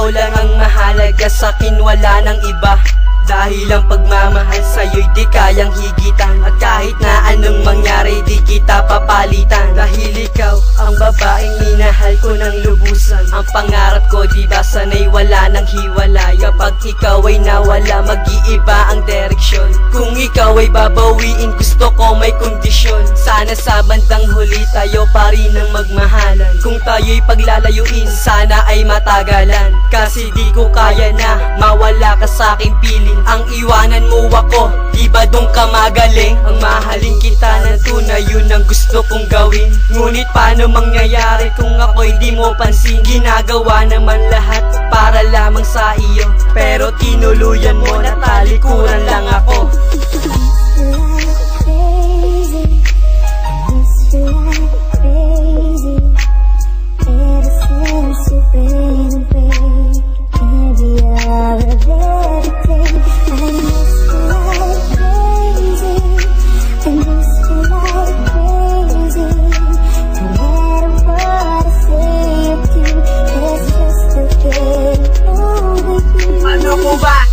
ikaw lang ang mahalaga sa'kin, wala nang iba. Dahil ang pagmamahal sa'yo'y di kayang higitan, at kahit na anong mangyari di kita papalitan. Dahil ikaw ang babaeng minahal ko ng lubusan. Ang pangarap ko di ba sanay wala nang hiwalay. Kapag ikaw ay nawala mag-iiba ang direksyon. Kung ikaw ay babawiin gusto ko may kondisyon. Sana sa bandang huli tayo pa rin ang magmahalan. Kung tayo'y paglalayuin sana ay matagalan. Kasi di ko kaya na mawala ka sa aking piling. Ang iwanan mo ako, di ba dun ka magaling? Ang mahalin kita ng tunay, yun ang gusto kong gawin. Ngunit paano mangyayari kung ako'y di mo pansin? Ginagawa naman lahat para lamang sa iyo, pero tinuluyan mo na talikuran lang ako.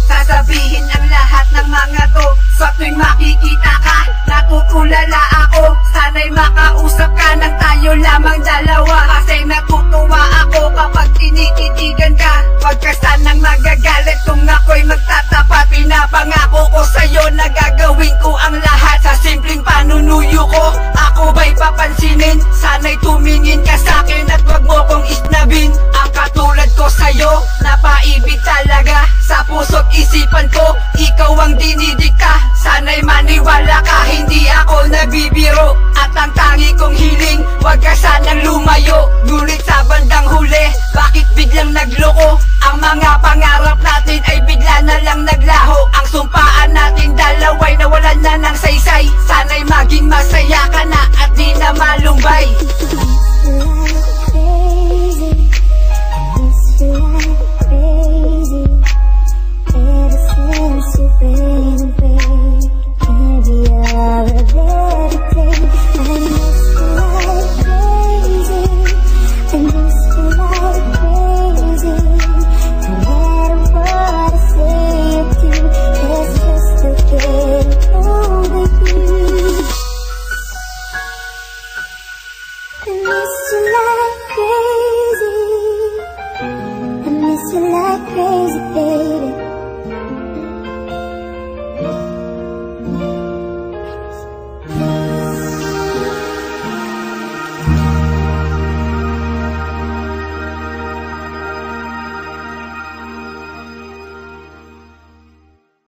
Sasabihin ang lahat ng mga to sa tuwing makikita ka, natutulala ako. Sana'y makausap ka nang tayo lamang dalawa. Kasi natutuwa ako kapag tinititigan ka. Pagkasanang magagalit kung ako'y magtatapat. Pinapangako ko sa'yo na gagawin ko ang lahat. Sa simpleng panunuyo ko, ako ba'y papansinin? Sana'y tumingin ka sa'kin at wag mo kong isnabin. Ang katulad ko sa'yo, napaibig talaga. Sa puso't isipan ko, ikaw ang dinidikta. Sana'y maniwala ka, hindi ako nagbibiro. At ang tangi kong hiling, wag ka sanang lumayo. Ngunit sa bandang huli, bakit biglang nagloko? Ang mga pangarap natin ay bigla na lang naglaho. Ang sumpaan natin dalaway nawalan na ng saysay. Sana'y maging masaya ka na at di na malumbay. I miss you like crazy.